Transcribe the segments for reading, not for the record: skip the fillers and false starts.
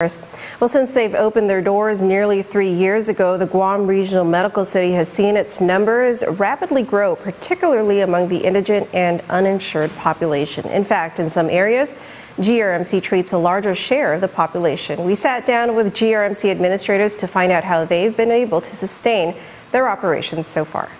Well, since they've opened their doors nearly 3 years ago, the Guam Regional Medical City has seen its numbers rapidly grow, particularly among the indigent and uninsured population. In fact, in some areas, GRMC treats a larger share of the population. We sat down with GRMC administrators to find out how they've been able to sustain their operations so far.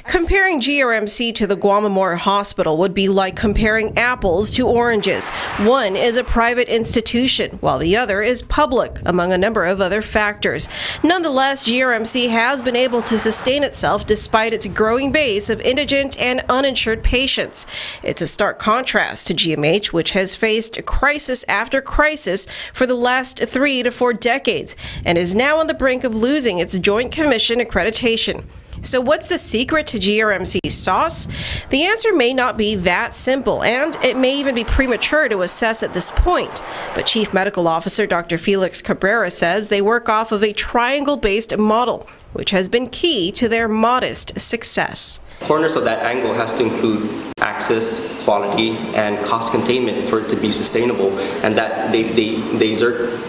Comparing GRMC to the Guam Memorial Hospital would be like comparing apples to oranges. One is a private institution, while the other is public, among a number of other factors. Nonetheless, GRMC has been able to sustain itself despite its growing base of indigent and uninsured patients. It's a stark contrast to GMH, which has faced crisis after crisis for the last 3 to 4 decades and is now on the brink of losing its Joint Commission accreditation. So what's the secret to GRMC's sauce? The answer may not be that simple, and it may even be premature to assess at this point. But Chief Medical Officer Dr. Felix Cabrera says they work off of a triangle-based model, which has been key to their modest success. Corners of that angle has to include access, quality, and cost containment for it to be sustainable, and that they exert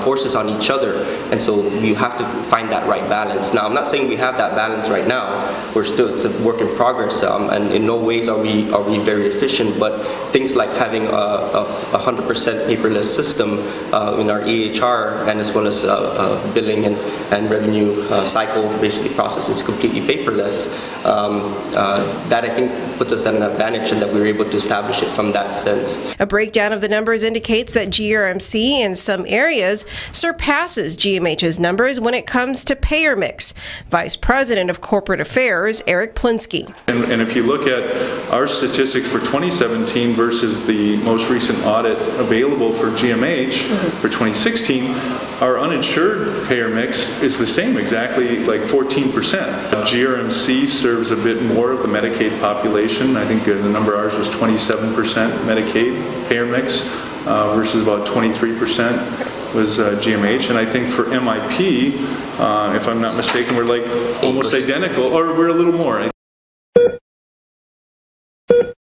forces on each other, and so you have to find that right balance. Now, I'm not saying we have that balance right now. It's a work in progress, and in no ways are we very efficient. But things like having a 100% paperless system in our EHR, and as well as billing and revenue cycle, basically process is completely paperless. That I think puts us at an advantage, and that we were able to establish it from that sense. A breakdown of the numbers indicates that GRMC in some areas surpasses GMH's numbers when it comes to payer mix. Vice President of Corporate Affairs, Eric Plinsky. And if you look at our statistics for 2017 versus the most recent audit available for GMH for 2016, our uninsured payer mix is the same, exactly like 14%. GRMC serves a bit more of the Medicaid population. I think the number ours was 27% Medicaid payer mix versus about 23% was GMH. And I think for MIP, if I'm not mistaken, we're like almost identical, or we're a little more.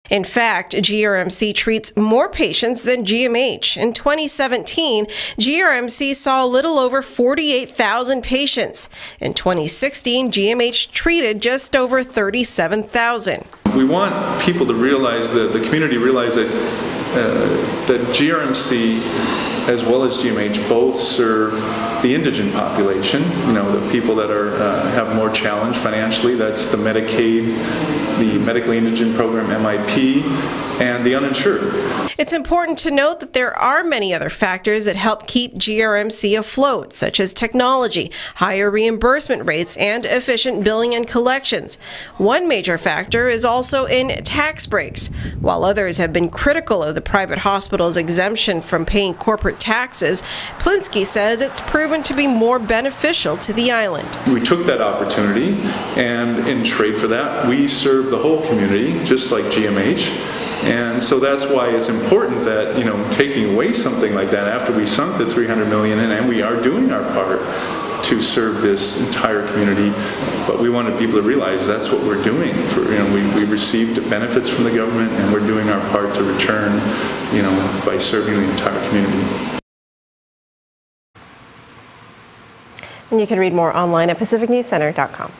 In fact, GRMC treats more patients than GMH. In 2017, GRMC saw a little over 48,000 patients. In 2016, GMH treated just over 37,000. We want people to realize, the community realize that GRMC as well as GMH both serve the indigent population, the people that have more challenge financially. That's the Medicaid, the medically indigent program, MIP, and the uninsured. It's important to note that there are many other factors that help keep GRMC afloat, such as technology, higher reimbursement rates, and efficient billing and collections. One major factor is also in tax breaks. While others have been critical of the private hospital's exemption from paying corporate taxes, Plinsky says it's proven to be more beneficial to the island. We took that opportunity, and in trade for that, we serve the whole community, just like GMH. And so that's why it's important that, taking away something like that after we sunk the $300 million in, and we are doing our part to serve this entire community. But we wanted people to realize that's what we're doing. We received benefits from the government, and we're doing our part to return, by serving the entire community. And you can read more online at pacificnewscenter.com.